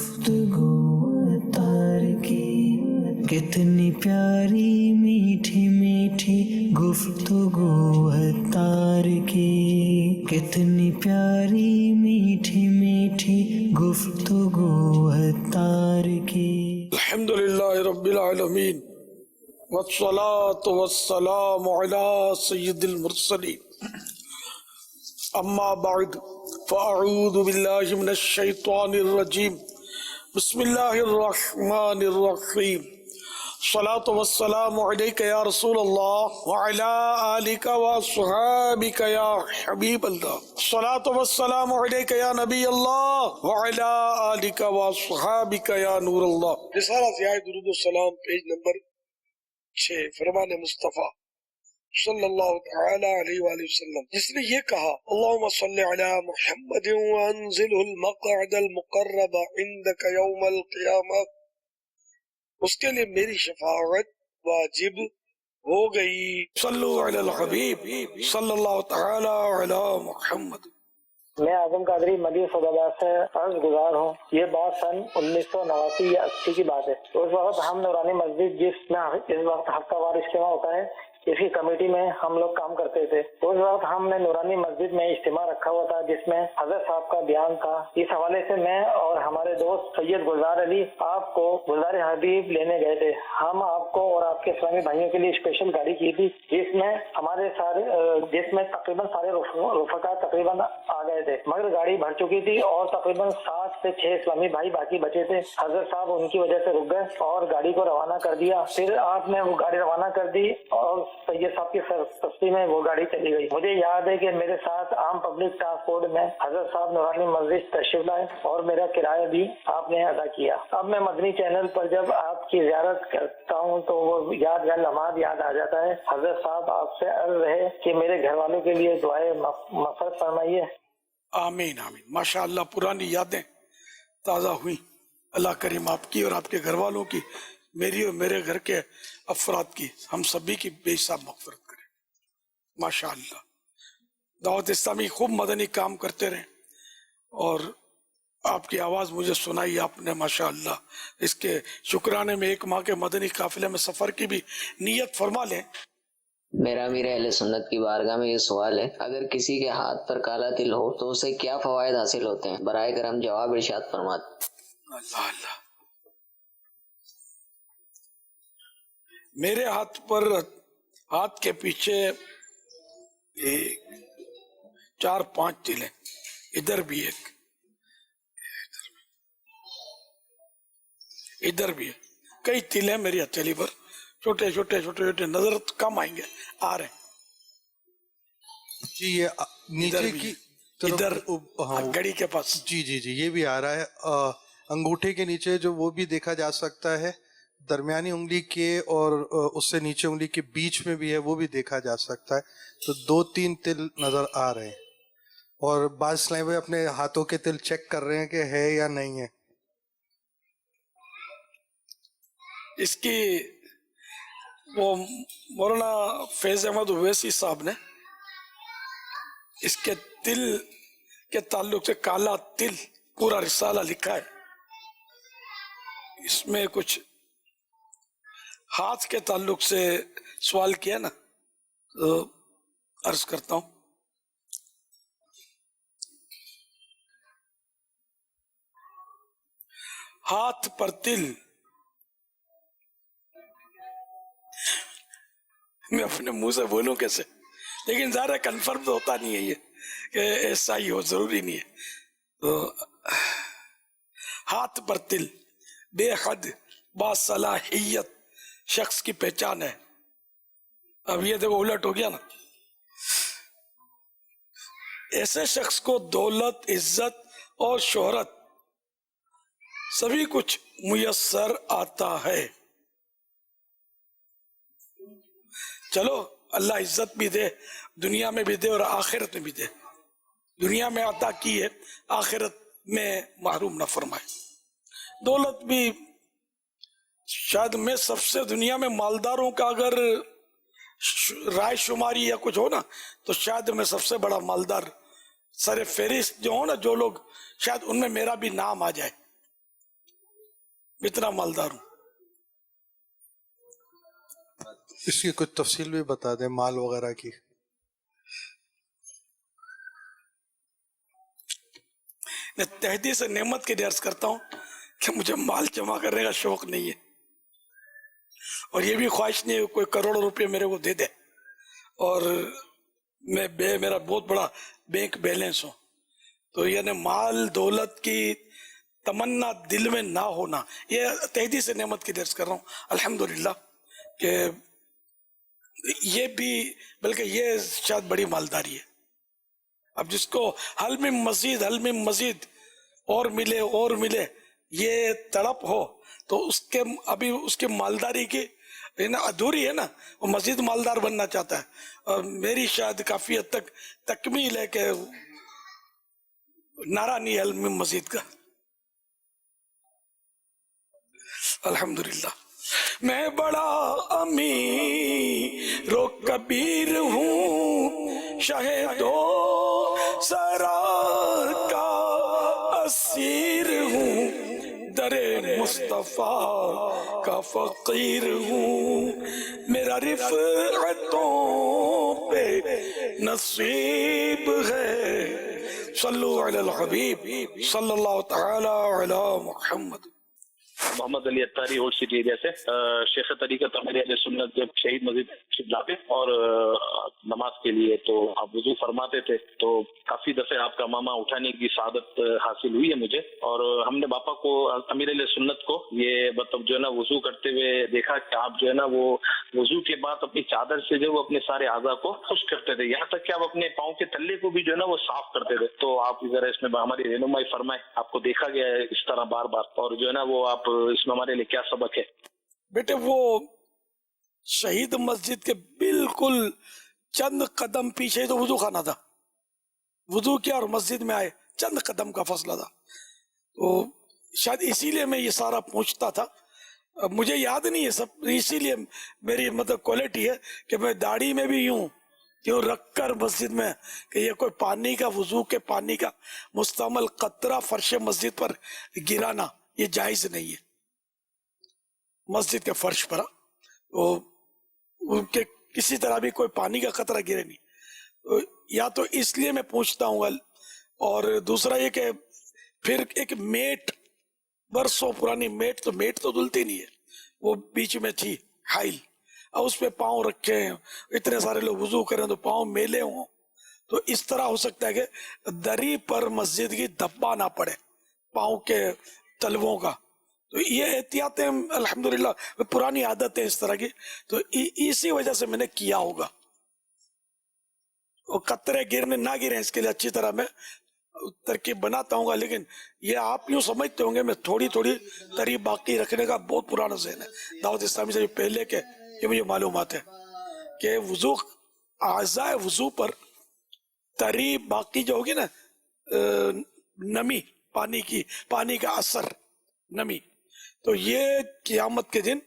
گفتگو اتار کی، کتنی پیاری میٹھی میٹھی گفتگو اتار کی، کتنی پیاری میٹھی میٹھی گفتگو اتار کی۔ الحمدللہ رب العالمین والصلاة والسلام علی سید المرسلین، اما بعد فاعوذ باللہ من الشیطان الرجیم، بسم اللہ الرحمن الرحیم، الصلاة والسلام علیک یا رسول اللہ وعلی آلک واصحابک یا حبیب اللہ، الصلاة والسلام علیک یا نبی اللہ وعلی آلک واصحابک یا نور اللہ۔ رسالہ ضیاء درود السلام پیج نمبر 6، فرمان مصطفیٰ صلی اللہ تعالی علیہ وآلہ وسلم، جس نے یہ کہا اللہم صلی علی محمد وانزلہ المقعد المقرب عندک یوم القیامہ، اس کے لیے میری شفاعت واجب ہو گئی۔ صلو علی الحبیب صلی اللہ تعالی علی محمد۔ میں اعظم قادری مدی صداباد سے عرض گزار ہوں۔ یہ بات سن 1989 یا 80 کی بات ہے۔ اس وقت ہم نورانی مسجد، جس میں اس وقت ہفتہ وار اجتماع ہوتا ہے، اس کی کمیٹی میں ہم لوگ کام کرتے تھے۔ اس وقت ہم نے نورانی مسجد میں اجتماع رکھا ہوا تھا جس میں حضرت صاحب کا بیان تھا۔ اس حوالے سے میں اور ہمارے دوست سید گلزار علی آپ کو گلزار حبیب لینے گئے تھے۔ ہم آپ کو اور آپ کے اسلامی بھائیوں کے لیے اسپیشل گاڑی کی تھی، جس میں تقریباً سارے رفقا تقریباً آ گئے تھے، مگر گاڑی بھر چکی تھی اور تقریباً 7 سے 6 اسلامی بھائی باقی بچے تھے۔ حضرت صاحب ان کی وجہ سے رک گئے اور گاڑی کو روانہ کر دیا۔ پھر آپ نے وہ گاڑی روانہ کر دی اور سید صاحب کی سرپرستی میں وہ گاڑی چلی گئی۔ مجھے یاد ہے کہ میرے ساتھ عام پبلک ٹرانسپورٹ میں حضرت صاحب نورانی مسجد تشریف لائے اور میرا کرایہ بھی آپ نے ادا کیا۔ اب میں مدنی چینل پر جب آپ کی زیارت کرتا ہوں تو وہ یادگار لمحات یاد آ جاتا ہے۔ حضرت صاحب آپ سے عرض ہے کہ میرے گھر والوں کے لیے دعائیں مغفرت فرمائیے۔ آمین آمین۔ ماشاءاللہ پرانی یادیں تازہ ہوئیں۔ اللہ کریم آپ کی اور آپ کے گھر والوں کی، میری اور میرے گھر کے افراد کی، ہم سبھی کی بے حساب مغفرت کرے۔ ماشاءاللہ دعوت اسلامی خوب مدنی کام کرتے رہیں، اور آپ کی آواز مجھے سنائی آپ نے ماشاءاللہ۔ اس کے شکرانے میں 1 ماہ کے مدنی قافلے میں سفر کی بھی نیت فرما لیں۔ میرا امیر اہل سنت کی بارگاہ میں یہ سوال ہے، اگر کسی کے ہاتھ پر کالا تل ہو تو اسے کیا فوائد حاصل ہوتے ہیں؟ برائے کرم جواب ارشاد فرمائیں۔ اللہ اللہ، میرے ہاتھ پر، ہاتھ کے پیچھے 4-5 تل ہیں، ادھر بھی ایک، ادھر بھی ہے، کئی تل ہیں میری ہتھیلی پر، چھوٹے چھوٹے چھوٹے چھوٹے، نظر کم آئیں گے، آ رہے ہیں جی۔ یہ نیچے کی ادھر ہاں گھڑی کے پاس، جی جی جی، یہ بھی آ رہا ہے۔ انگوٹھے کے نیچے جو وہ بھی دیکھا جا سکتا ہے، درمیانی انگلی کے اور اس سے نیچے انگلی کے بیچ میں بھی ہے، وہ بھی دیکھا جا سکتا ہے۔ تو 2-3 تل نظر آ رہے ہیں، اور بعض اسلامی بھائی اپنے ہاتھوں کے تل چیک کر رہے ہیں کہ ہے یا نہیں ہے۔ اس کی وہ مولانا فیض احمد اویسی صاحب نے اس کے تل کے تعلق سے کالا تل پورا رسالہ لکھا ہے۔ اس میں کچھ ہاتھ کے تعلق سے سوال کیا نا، تو عرض کرتا ہوں۔ ہاتھ پر تل، میں اپنے منہ سے بولوں کیسے، لیکن ظاہر کنفرم تو ہوتا نہیں ہے یہ کہ ایسا ہی ہو، ضروری نہیں ہے۔ تو ہاتھ پر تل بے حد باصلاحیت شخص کی پہچان ہے۔ اب یہ دیکھو الٹ ہو گیا نا، ایسے شخص کو دولت، عزت اور شہرت سبھی کچھ میسر آتا ہے۔ چلو اللہ عزت بھی دے، دنیا میں بھی دے اور آخرت میں بھی دے۔ دنیا میں عطا کی ہے، آخرت میں محروم نہ فرمائے۔ دولت بھی شاید میں سب سے دنیا میں مالداروں کا اگر رائے شماری یا کچھ ہو نا تو شاید میں سب سے بڑا مالدار سر فہرست جو ہو نا، جو لوگ شاید ان میں میرا بھی نام آ جائے۔ اتنا مالدار ہوں. اس کی کچھ تفصیل بھی بتا دیں مال وغیرہ کی. میں تہدید سے نعمت کے لیے عرض کرتا ہوں کہ مجھے مال جمع کرنے کا شوق نہیں ہے, اور یہ بھی خواہش نہیں ہے کوئی کروڑوں روپے میرے کو دے دے اور میں میرا بہت بڑا بینک بیلنس ہوں. تو یعنی مال دولت کی تمنا دل میں نہ ہونا, یہ تہدید سے نعمت کی درس کر رہا ہوں. الحمدللہ کہ یہ بھی, بلکہ یہ شاید بڑی مالداری ہے. اب جس کو حل میں مزید اور ملے یہ تڑپ ہو تو اس کے ابھی اس کی مالداری کی ادھوری ہے نا, وہ مزید مالدار بننا چاہتا ہے. اور میری شاید کافی حد تک تکمیل ہے کہ نعرہ نہیں حل میں مزید کا. الحمدللہ. میں بڑا امیر و کبیر ہوں, شہدو سرا کا اسیر ہوں, در مصطفیٰ کا فقیر ہوں, میرا رفعتوں پہ نصیب ہے. صلو علی الحبیب صلی اللہ تعالی علی محمد. محمد علی اتاری اولڈ سٹی ایریا سے. شیخ طریقت امیر اہل سنت جب شہید مسجد لاتے اور نماز کے لیے تو آپ وضو فرماتے تھے, تو کافی دفعے آپ کا ماما اٹھانے کی سعادت حاصل ہوئی ہے مجھے, اور ہم نے باپا کو امیر اہل سنت کو یہ مطلب جو ہے نا وضو کرتے ہوئے دیکھا کہ آپ جو ہے نا وہ وضو کے بعد اپنی چادر سے جو وہ اپنے سارے اعضاء کو خشک کرتے تھے, یہاں تک کہ آپ اپنے پاؤں کے تلے کو بھی جو ہے نا وہ صاف کرتے تھے. تو آپ ذرا اس میں ہماری رہنمائی فرمائیں, آپ کو دیکھا گیا ہے اس طرح بار بار, اور جو ہے نا وہ آپ اس میں ہمارے لیے کیا سبق ہے؟ بیٹے وہ شہید مسجد کے بالکل چند قدم پیچھے تو وضو خانہ تھا, وضو کیا اور مسجد میں آئے, چند قدم کا فاصلہ تھا. تو شاید اسی لیے میں یہ سارا پوچھتا تھا, مجھے یاد نہیں ہے سب, اسی لیے میری مطلب کوالٹی ہے کہ میں داڑھی میں بھی یوں رکھ کر مسجد میں کہ یہ کوئی پانی کا وضو کے پانی کا مستعمل قطرہ فرش مسجد پر گرانا یہ جائز نہیں ہے. مسجد کے فرش پر کہ کسی طرح بھی کوئی پانی کا قطرہ گرے نہیں, یا تو اس لیے میں پوچھتا ہوں. اور دوسرا یہ کہ پھر ایک میٹ, برسوں پرانی میٹ تو دھلتی نہیں ہے, وہ بیچ میں تھی حائل, اب اس پہ پاؤں رکھے ہیں, اتنے سارے لوگ وضو کریں تو پاؤں میلے ہوں, تو اس طرح ہو سکتا ہے کہ دری پر مسجد کی دھبا نہ پڑے پاؤں کے تلووں کا. تو یہ احتیاطیں الحمدللہ پرانی عادت ہے اس طرح کی, تو اسی وجہ سے میں نے کیا ہوگا. وہ قطرے گرنے نہ گریں اس کے لیے اچھی طرح میں ترکیب بناتا ہوں گا, لیکن یہ آپ یوں سمجھتے ہوں گے میں تھوڑی تری باقی رکھنے کا بہت پرانا ذہن ہے. دعوت اسلامی سے پہلے کے یہ مجھے معلومات ہے کہ وضو اعضاء وضو پر تری باقی جو ہوگی نا, نمی پانی کا اثر نمی, تو یہ قیامت کے دن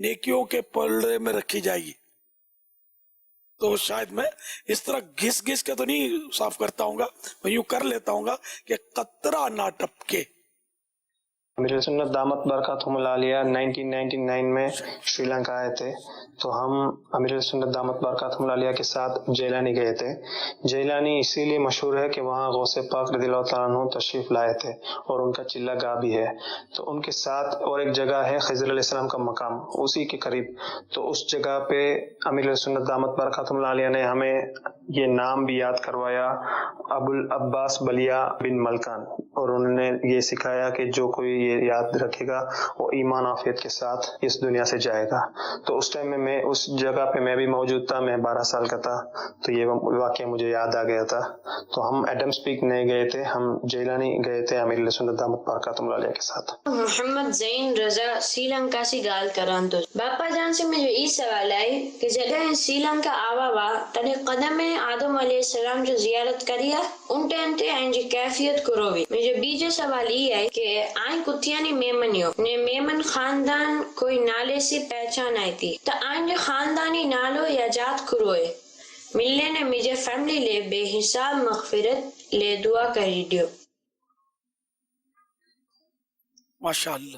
نیکیوں کے پلڑے میں رکھی جائے گی. تو شاید میں اس طرح گھس کے تو نہیں صاف کرتا ہوں گا, میں یوں کر لیتا ہوں گا کہ قطرہ نہ ٹپکے. امیر سنت دامت برکاتہم العالیہ 1999 میں شری لنکا آئے تھے, تو ہم امیر سنت دامت برکاتہم العالیہ کے ساتھ جیلانی گئے تھے. جیلانی اسی لیے مشہور ہے کہ وہاں غوث پاک رضی اللہ تعالیٰ عنہ تشریف لائے تھے اور ان کا چلہ گاہ بھی ہے. تو ان کے ساتھ اور ایک جگہ ہے خضر علیہ السلام کا مقام اسی کے قریب, تو اس جگہ پہ امیر سنت دامت برکاتہم العالیہ نے ہمیں یہ نام بھی یاد کروایا, ابو العباس بلیا بن ملکان, اور انہوں نے یہ سکھایا کہ جو کوئی یہ یاد رکھے گا وہ ایمان عافیت کے ساتھ اس دنیا سے جائے گا. تو اس ٹائم میں اس جگہ پہ میں بھی موجود تھا, میں 12 سال کا تھا, تو یہ واقعہ مجھے یاد آ گیا تھا. تو ہم ایڈمز پیک نہیں گئے تھے, ہم جیلانی گئے تھے امیر سنت دامت برکاتہم العالیہ کے ساتھ. محمد زین رضا سری لنکا سے گال کران تو باپا جان سے مجھے یہ سوال آئی کہ جگہ سری لنکا آوا وا تنے قدم آدم علیہ السلام جو زیارت کریا ان ٹینتے آئیں جی کیفیت کروی. مجھے بیجے سوال یہ ہے کہ آئیں کتیانی میمنیو نے میمن خاندان کوئی نالے سے پہچان آئی تھی, تو آئیں جو خاندانی نالو یا جات کروئے ملنے نے مجھے فیملی لے بے حساب مغفرت لے دعا کری دیو. ماشاءاللہ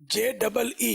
JEE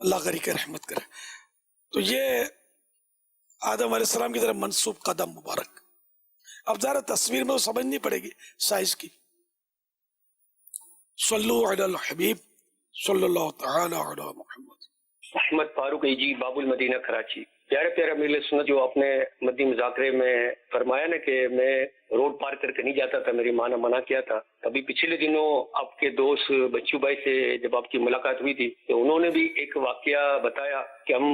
اللہ غری کے رحمت کرے. تو یہ آدم علیہ السلام کی طرف منسوب قدم مبارک. اب ذرا تصویر میں تو سمجھنی پڑے گی سائز کی. صلو علی الحبیب صلی اللہ تعالی علی محمد. محمد فاروق جی باب المدینہ کراچی. پیارے پیارے امیر سنت، جو آپ نے مدنی مذاکرے میں فرمایا نا کہ میں روڈ پار کر کے نہیں جاتا تھا، میری ماں نے منع کیا تھا. ابھی پچھلے دنوں آپ کے دوست بچو بھائی سے جب آپ کی ملاقات ہوئی تھی تو انہوں نے بھی ایک واقعہ بتایا کہ ہم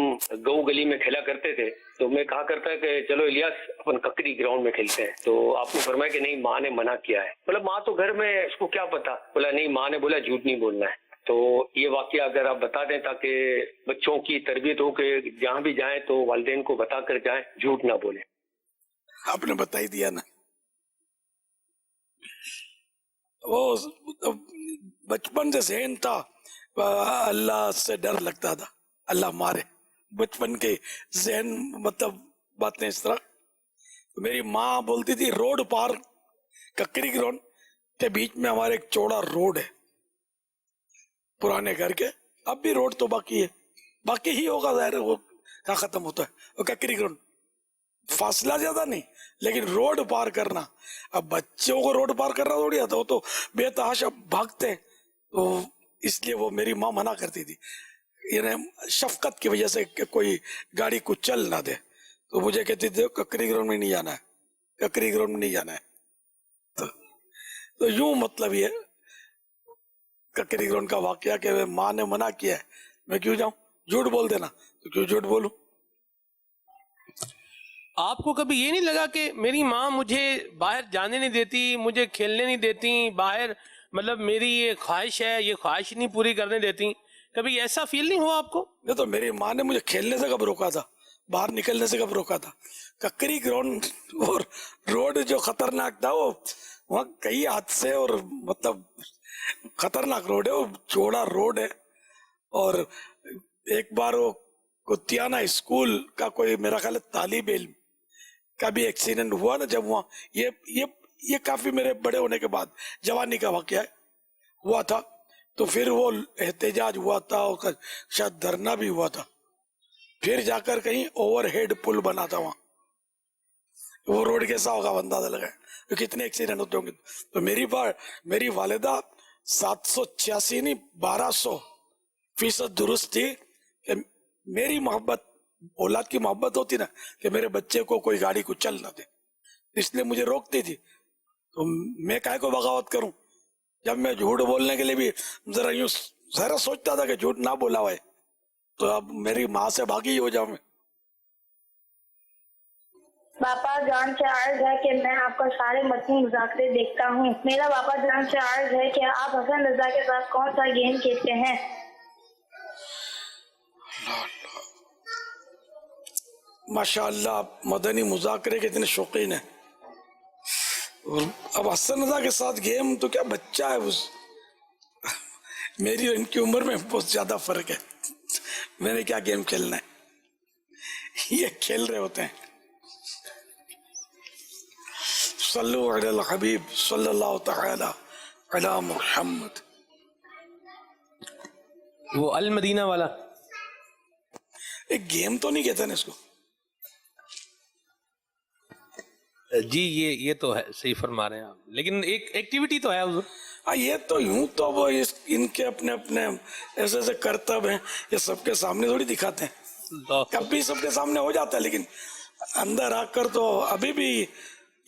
گاؤں گلی میں کھیلا کرتے تھے تو میں کہا کرتا کہ چلو الیاس اپن ککری گراؤنڈ میں کھیلتے ہیں. تو آپ نے فرمایا کہ نہیں، ماں نے منع کیا ہے. مطلب ماں تو گھر میں، اس کو کیا پتا. بولا نہیں، ماں نے بولا جھوٹ نہیں بولنا ہے. تو یہ واقعہ اگر آپ بتا دیں تاکہ بچوں کی تربیت ہو کہ جہاں بھی جائیں تو والدین کو بتا کر جائیں، جھوٹ نہ بولیں. آپ نے بتا ہی دیا نا. وہ بچپن سے ذہن تھا، اللہ سے ڈر لگتا تھا، اللہ مارے. بچپن کے ذہن مطلب باتیں اس طرح. میری ماں بولتی تھی روڈ پار ککری گراؤنڈ کے بیچ میں ہمارے ایک چوڑا روڈ ہے پرانے گھر کے. اب بھی روڈ تو باقی ہے، باقی ہی ہوگا ظاہر ہے، وہ کہاں ختم ہوتا ہے. وہ ککری گراؤنڈ فاصلہ زیادہ نہیں لیکن روڈ پار کرنا. اب بچوں کو روڈ پار کرنا تھوڑی آتا، وہ تو بے تحاشا بھاگتے. تو اس لیے وہ میری ماں منع کرتی تھی، یعنی شفقت کی وجہ سے کہ کوئی گاڑی کو چل نہ دے. تو مجھے کہتی تھی ککری گراؤنڈ میں نہیں جانا ہے، ککری گراؤنڈ میں نہیں جانا ہے. تو یوں مطلب یہ ککری گراؤنڈ کا واقعہ کہ ماں نے منع کیا ہے، میں کیوں جاؤں. جھوٹ بول دینا تو کیوں جھوٹ بولوں. آپ کو کبھی یہ نہیں لگا کہ میری ماں مجھے باہر جانے نہیں دیتی، مجھے کھیلنے نہیں دیتی باہر، مطلب میری یہ خواہش ہے، یہ خواہش نہیں پوری کرنے دیتی؟ کبھی ایسا فیل نہیں ہوا آپ کو؟ نہیں تو میری ماں نے مجھے کھیلنے سے کب روکا تھا، باہر نکلنے سے کب روکا تھا. ککری گراؤنڈ اور روڈ جو خطرناک تھا، وہ وہاں کئی حادثے اور مطلب خطرناک روڈ ہے، وہ چوڑا روڈ ہے. اور ایک بار وہ کتیانہ اسکول کا کوئی میرا خیال ہے طالب علم کا بھی ایکسیڈنٹ ہوا نا، جب وہاں یہ کافی میرے بڑے ہونے کے بعد جوانی کا واقعہ ہوا تھا. تو پھر وہ احتجاج ہوا تھا، اس کا شاید دھرنا بھی ہوا تھا. پھر جا کر کہیں اوور ہیڈ پل بنا تھا وہاں. وہ روڈ کیسا ہوگا اندازہ لگائے کتنے ایکسیڈنٹ ہوتے ہوں گے. تو میری والدہ 786 نہیں 1200% درست تھی کہ میری محبت، اولاد کی محبت ہوتی نا کہ میرے بچے کو کوئی گاڑی کو چل نہ دے، اس لیے مجھے روکتی تھی. تو میں کائے کو بغاوت کروں. جب میں جھوٹ بولنے کے لیے بھی ذرا یوں ذرا سوچتا تھا کہ جھوٹ نہ بولا ہوئے تو اب میری ماں سے بھاگی ہو جاؤں میں. باپا جان سے عرض ہے کہ میں آپ کا سارے متنی مذاکرے دیکھتا ہوں. میرا باپا جان سے عرض ہے کہ آپ حسن رضا کے ساتھ کون سا گیم کھیلتے ہیں؟ ماشاء اللہ آپ مدنی مذاکرے کے اتنے شوقین ہیں. اب حسن رضا کے ساتھ گیم تو کیا، بچہ ہے اس، میری اور ان کی عمر میں بہت زیادہ فرق ہے. میں نے کیا گیم کھیلنا ہے، یہ کھیل رہے ہوتے ہیں. صلو علی الحبیب صلی اللہ تعالی علی محمد. وہ المدینہ والا ایک گیم تو نہیں کہتے نا اس کو. جی یہ تو ہے، صحیح فرما رہے ہیں آپ، لیکن ایک ایکٹیویٹی تو ہے حضور. یہ تو یوں تو وہ ان کے اپنے اپنے ایسے ایسے کرتب ہیں، یہ سب کے سامنے تھوڑی دکھاتے ہیں. کبھی سب کے سامنے ہو جاتا ہے لیکن اندر آ کر تو ابھی بھی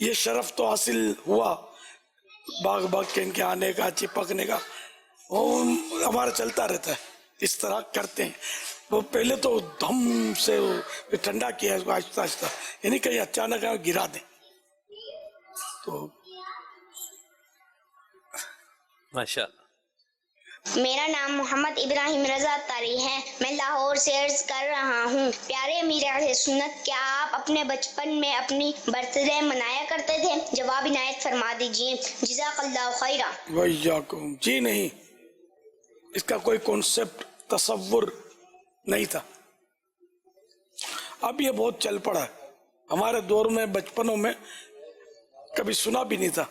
یہ شرف تو حاصل ہوا باغ باغ کے ان کے آنے کا، چپکنے کا. وہ ہمارا چلتا رہتا ہے، اس طرح کرتے ہیں. وہ پہلے تو دھم سے ٹھنڈا کیا اس کو آہستہ آہستہ، یعنی کہیں اچانک گرا دیں. تو ماشاء اللہ. میرا نام محمد ابراہیم رضا تاری ہے، میں لاہور سے عرض کر رہا ہوں. پیارے امیر اہل سنت، کیا آپ اپنے بچپن میں اپنی برتھ ڈے منایا کرتے تھے؟ جواب عنایت فرما دیجیے، جزاک اللہ خیرا. ویاکم. جی نہیں، اس کا کوئی کانسیپٹ تصور نہیں تھا. اب یہ بہت چل پڑا ہے. ہمارے دور میں بچپنوں میں کبھی سنا بھی نہیں تھا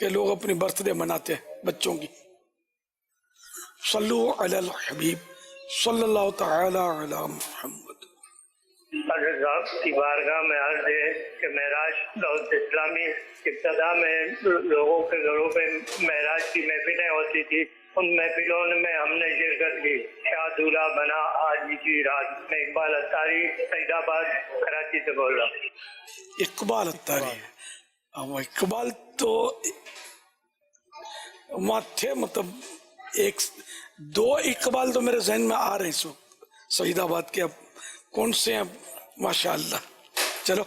کہ لوگ اپنی برتھ ڈے مناتے ہیں بچوں کی. صلو علی الحبیب صلی اللہ تعالی علی محمد۔ حضرت صاحب کی بارگاہ میں عرض ہے کہ معراج دعوت اسلامی ابتدا میں لوگوں کے گھروں پہ معراج کی محفلیں ہوتی تھی، ان محفلوں میں ہم نے شرکت کی۔ شاہ دولہ بنا آج کی رات میں اقبال اتاری سعید آباد کراچی سے بول رہا ہوں۔ اقبال اتاری وہ اقبال تو وہاں تھے، مطلب ایک دو اقبال تو میرے ذہن میں آ رہے ہیں سعید آباد کے، اب کون سے ہیں ماشاء اللہ۔ چلو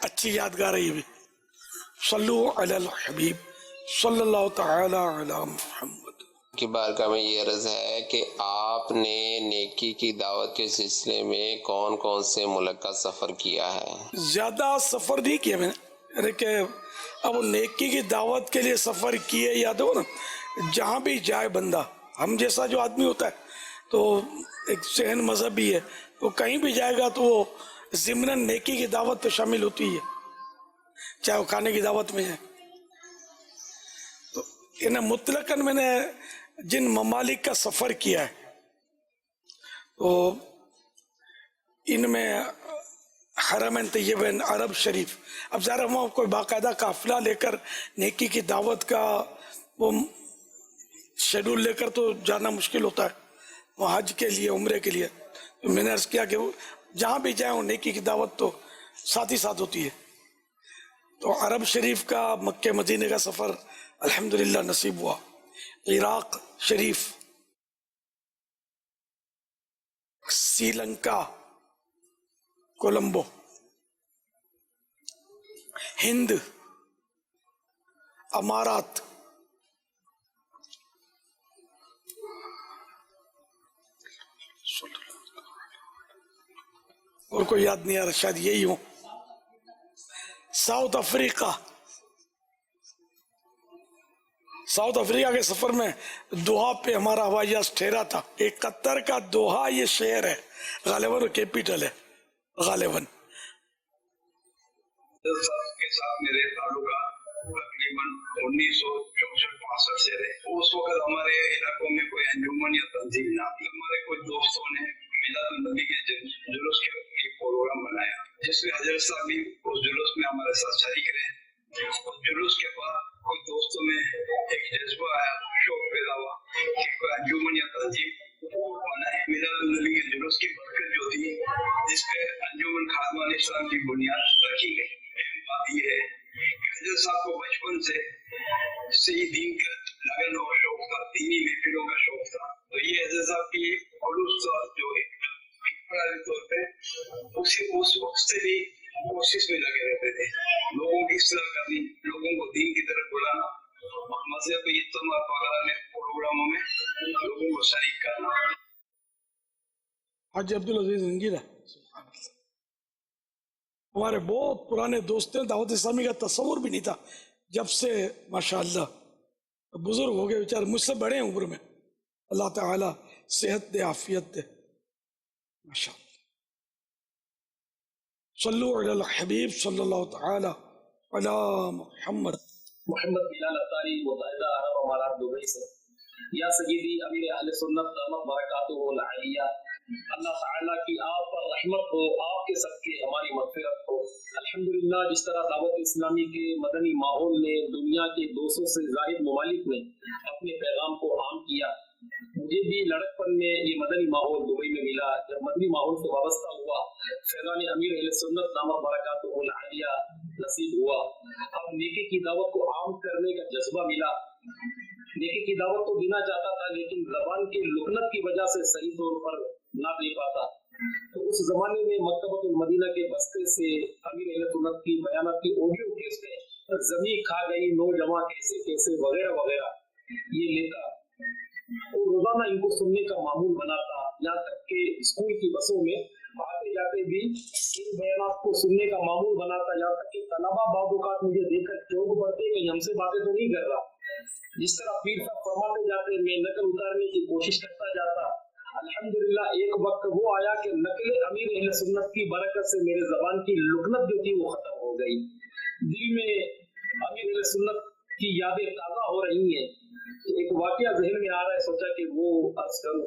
اچھی یادگار ہے یہ بھی۔ صلو علی الحبیب صلی اللہ تعالی علی محمد۔ کی بارگاہ میں یہ عرض ہے کہ آپ نے نیکی کی دعوت کے سلسلے میں کون کون سے ملک کا سفر کیا ہے؟ زیادہ سفر نہیں کیا میں نے، کہ اب نیکی کی دعوت کے لیے سفر کیے، یاد ہو نا، جہاں بھی جائے بندہ، ہم جیسا جو آدمی ہوتا ہے تو ایک ذہن مذہبی ہے، وہ کہیں بھی جائے گا تو وہ ضمناً نیکی کی دعوت تو شامل ہوتی ہے، چاہے وہ کھانے کی دعوت میں ہے۔ تو انہیں مطلقاً میں نے جن ممالک کا سفر کیا ہے تو ان میں حرمین طیبین، عرب شریف، اب ظاہر وہاں کوئی باقاعدہ قافلہ لے کر نیکی کی دعوت کا وہ شیڈول لے کر تو جانا مشکل ہوتا ہے، وہ حج کے لیے، عمرے کے لیے۔ تو میں نے عرض کیا کہ جہاں بھی جائیں وہ نیکی کی دعوت تو ساتھ ہی ساتھ ہوتی ہے۔ تو عرب شریف کا، مکہ مدینے کا سفر الحمدللہ نصیب ہوا، عراق شریف، سری لنکا، کولمبو، ہند، امارات، اور کوئی یاد نہیں آ رہا، شاید یہی ہوں، ساؤتھ افریقہ۔ ساؤتھ افریقہ کے سفر میں دوحہ پہ ہمارا ہوائی جہاز ٹھہرا تھا۔ ایک قطر کا دوحہ یہ شہر ہے، غالباً کیپیٹل ہے غالباً۔ کے ساتھ میرے تعلقات تقریباً 1964-65 سے رہے۔ اس وقت ہمارے علاقوں میں کوئی انجمن یا تنظیم نہ تھی۔ ہمارے کچھ دوستوں نے میلاد النبی کے جلوس کے پروگرام بنایا، جس میں حضرت صاحب بھی اس جلوس میں ہمارے ساتھ شریک رہے۔ اس جلوس کے بعد کچھ دوستوں میں ایک جذبہ آیا، شوق پیدا ہوا کہ کوئی انجمن یا تنظیم بنائے۔ میلاد النبی کے جلوس کی برکت جو تھی، جس پہ انجمن خادمان اسلام کی بنیاد رکھی گئی، بات یہ ہے کہ حضرت صاحب کو بچپن سے صحیح دین کا لگن اور شوق تھا، دینی محفلوں کا شوق تھا۔ تو یہ حضرت صاحب کی خلوص جو طور پہ اس وقت سے بھی کوشش میں لگے رہتے تھے، لوگوں کی اصلاح کرنی، لوگوں کو دین کی طرف بلانا، اور مذہبی اجتماع وغیرہ میں پروگراموں میں لوگوں کو شریک کرنا۔ حاجی عبدالعزیز انگیرہ ہمارے بہت پرانے دوست ہیں، دعوت اسلامی کا تصور بھی نہیں تھا جب سے ماشاءاللہ بزرگ ہو گئے، بیچارے مجھ سے بڑے ہیں عمر میں، اللہ تعالی صحت دے، عافیت دے ماشاءاللہ۔ صلو علی الحبیب صلی اللہ تعالی علی محمد۔ محمد بلال اتاری، متحدہ عرب امارات دبئی سے۔ یا سیدی امیر اہل سنت دامت برکاتہ العالیہ، اللہ تعالیٰ کی آپ پر رحمت ہو، آپ کے صدقے ہماری مغفرت ہو۔ الحمدللہ جس طرح دعوت اسلامی کے مدنی ماحول نے دنیا کے 200 سے زائد ممالک میں اپنے پیغام کو عام کیا، مجھے بھی لڑکپن میں یہ مدنی ماحول دبئی میں ملا۔ جب مدنی ماحول سے وابستہ ہوا، فیضان امیر اہل سنت دامت برکاتہ العالیہ نصیب ہوا۔ اب نیکی کی دعوت کو عام کرنے کا جذبہ ملا۔ نیکی کی دعوت تو دینا چاہتا تھا، لیکن زبان کی لکنت کی وجہ سے صحیح طور پر نہ دے پاتا۔ تو اس زمانے میں مکتبۃ المدینہ کے بستے سے امیر اہل سنت کی بیانات کی آڈیو کیسٹیں، زمین کھا گئی، نوجواں کیسے کیسے وغیرہ وغیرہ یہ لیتا اور روزانہ ان کو سننے کا معمول بنا تھا۔ یہاں تک کہ اسکول کی بسوں میں آتے جاتے بھی ان بیانات کو سننے کا معمول بنا تھا، یہاں تک کہ طلبہ بعض اوقات مجھے دیکھ کر چوک پڑتے کہ ہم سے باتیں تو نہیں کر رہا۔ جس طرح پیر صاحب فرماتے جاتے میں نقل اتارنے کی کوشش کرتا جاتا۔ الحمدللہ ایک وقت وہ آیا کہ نقل امیر اہل سنت کی برکت سے میرے زبان کی لکنت جو تھی وہ ختم ہو گئی، دل میں امیر اہل سنت کی یادیں تازہ ہو رہی ہیں۔ ایک واقعہ ذہن میں آ رہا ہے، سوچا کہ وہ عرض کروں۔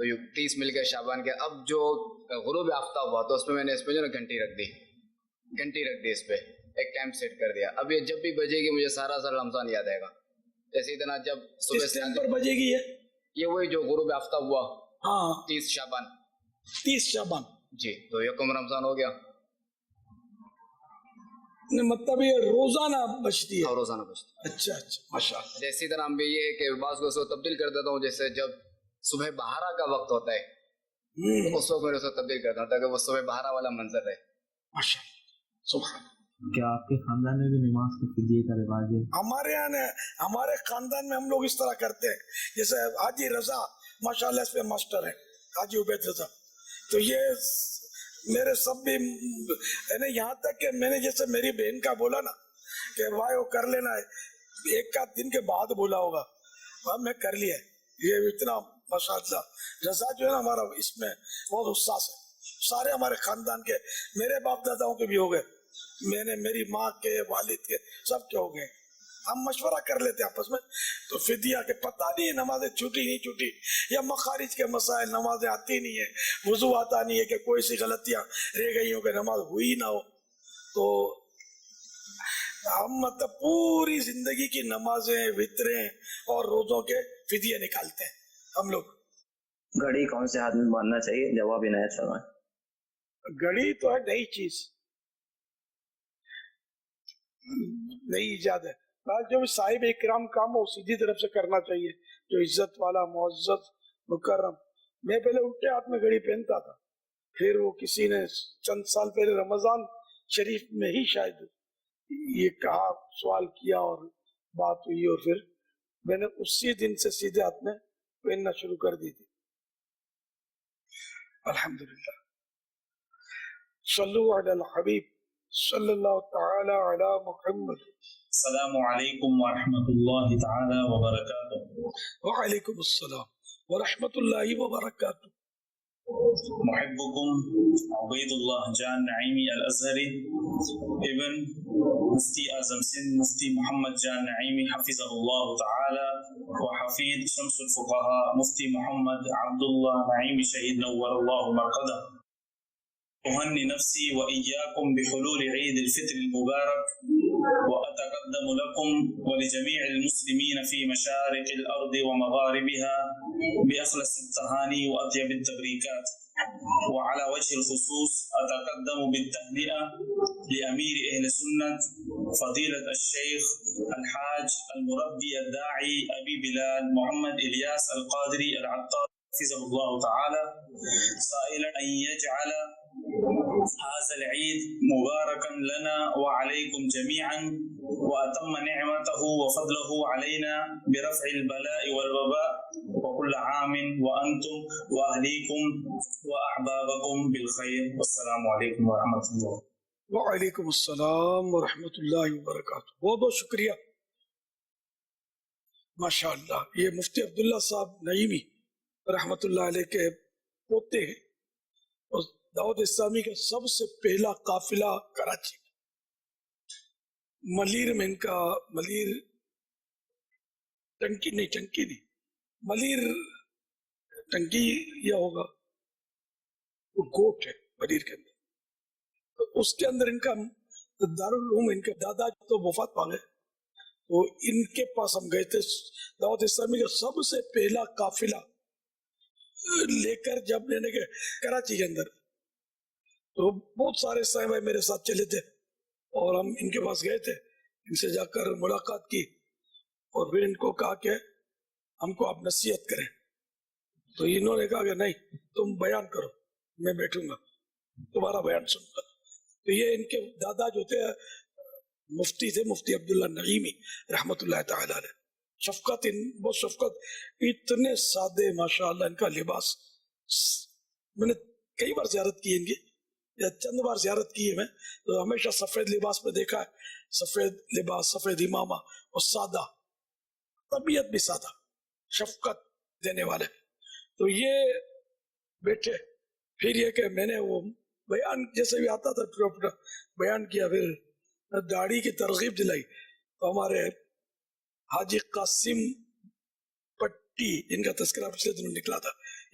تو یہ 30 مل گئے شعبان کے. اب جو غروب آفتاب ہوا تو اس میں نے اس پہ جو نا گھنٹی رکھ دی اس پہ ایک ٹائم سیٹ کر دیا. اب یہ جب بھی بجے گی مجھے سارا رمضان یاد آئے گا. اسی طرح جب صبح سے پر بجے گی یہ وہی جو غروب آفتاب ہوا ہاں 30 شعبان جی تو یکم رمضان ہو گیا. مطلب یہ روزانہ بچتی ہے. روزانہ بچتی ہے. اچھا ماشاء اللہ. اسی طرح ہم بھی یہ ہے کہ بعض کو اس کو تبدیل کر دیتا ہوں. جیسے جب صبح بہارا کا وقت ہوتا ہے تو اس وقت میں اس کو تبدیل کرتا ہوں تاکہ وہ صبح بہارا والا منظر رہے. ماشاء اللہ سبحان. کیا آپ کے خاندان میں بھی نماز کے فدیے کا رواج ہے؟ ہمارے یہاں ہمارے خاندان میں ہم لوگ اس طرح کرتے ہیں. جیسے حاجی رضا ماشاءاللہ اس پہ ماسٹر ہے, حاجی عبید رضا. تو یہ میرے سب بھی یہاں تک کہ میں نے جیسے میری بہن کا بولا نا کہ بھائی وہ کر لینا ہے, ایک کا دن کے بعد بولا ہوگا میں کر لیا. یہ اتنا ماشاءاللہ رضا جو ہے نا ہمارا اس میں بہت حساس ہے. سارے ہمارے خاندان کے میرے باپ داداؤں کے بھی ہو گئے, میں نے میری ماں کے والد کے سب کے ہو گئے. ہم مشورہ کر لیتے آپس میں. تو فدیہ کے پتہ نہیں نمازیں چھوٹی نہیں چھوٹی یا مخارج کے مسائل, نمازیں آتی نہیں ہے, وضو آتا نہیں ہے کہ کوئی سی غلطیاں رہ گئی ہوں کہ نماز ہوئی نہ ہو. تو ہم مطلب پوری زندگی کی نمازیں وطریں اور روزوں کے فدیے نکالتے ہیں ہم لوگ. گھڑی کون سے ہاتھ میں باندھنا چاہیے؟ جواب عنایت فرمائیں. گھڑی تو ہے نئی چیز, نئی ایجاد ہے. جو بھی صاحب اکرام کام ہو سیدھی طرف سے کرنا چاہیے, جو عزت والا معزز مکرم. میں پہلے الٹے ہاتھ میں گھڑی پہنتا تھا, پھر وہ کسی نے چند سال پہلے رمضان شریف میں ہی شاید یہ کہا, سوال کیا اور بات ہوئی, اور پھر میں نے اسی دن سے سیدھے ہاتھ میں پہننا شروع کر دی تھی. الحمدللہ. صلو علی الحبیب صلی اللہ تعالی علی محمد. السلام علیکم ورحمۃ اللہ تعالی وبرکاتہ. وعلیکم السلام ورحمۃ اللہ وبرکاتہ. محبكم عبید اللہ جان نعیمی الازہری ابن مفتی اعظم سندھ مفتی محمد جان نعیمی حفظہ اللہ تعالی وحفید شمس الفقہاء مفتی محمد عبداللہ نعیمی شہید نور اللہ مرقدہ. أهني نفسي وإياكم بحلول عيد الفطر المبارك وأتقدم لكم ولجميع المسلمين في مشارق الأرض ومغاربها بأخلص التهاني وأطيب التبريكات. وعلى وجه الخصوص أتقدم بالتهنئة لأمير أهل السنة فضيلة الشيخ الحاج المربي الداعي أبي بلال محمد إلياس القادري العطار حفظه الله تعالى, سائلا أن يجعل هذا العيد مباركا لنا وعليكم جميعا وأتم نعمته وفضله علينا برفع البلاء والوباء, وكل عام وأنتم وأهليكم وأحبابكم بالخير. والسلام عليكم ورحمة الله. وعلیکم السلام ورحمۃ اللہ وبرکاتہ. بہت بہت شکریہ. ماشاءاللہ یہ مفتی عبداللہ صاحب نعیمی رحمۃ اللہ علیہ کے پوتے ہیں, اور دعوت اسلامی کا سب سے پہلا قافلہ کراچی ملیر میں ان کا, ملیر ٹنکی نہیں ملیر ٹنکی یا ہوگا وہ گوٹ ہے ملیر کے اندر. تو اس کے اندر ان کا دارالعلوم, ان کے دادا تو وفات پا گئے, تو ان کے پاس ہم گئے تھے. دعوت اسلامی کا سب سے پہلا قافلہ لے کر جب میں نے کراچی کے اندر, تو بہت سارے صاحب میرے ساتھ چلے تھے, اور ہم ان کے پاس گئے تھے. ان سے جا کر ملاقات کی, اور پھر ان کو کہا کہ ہم کو آپ نصیحت کریں. تو انہوں نے کہا کہ نہیں, تم بیان کرو, میں بیٹھوں گا تمہارا بیان سن کر. تو یہ ان کے دادا جو تھے مفتی تھے, مفتی عبداللہ نعیمی رحمۃ اللہ تعالی علیہ. شفقت, بہت شفقت, اتنے سادے ماشاءاللہ. ان کا لباس میں نے کئی بار زیارت کی ان کی, یا چند بار زیارت کی ہے میں, تو ہمیشہ سفید لباس میں دیکھا ہے. سفید لباس, سفید امامہ, اور سادہ طبیعت بھی سادہ, شفقت دینے والے. تو یہ بیٹھے, پھر یہ کہ میں نے وہ بیان جیسے بھی آتا تھا بیان کیا, پھر داڑھی کی ترغیب دلائی. تو ہمارے حاجی قاسم پٹی, ان کا تذکرہ پچھلے دنوں نکلا تھا,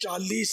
40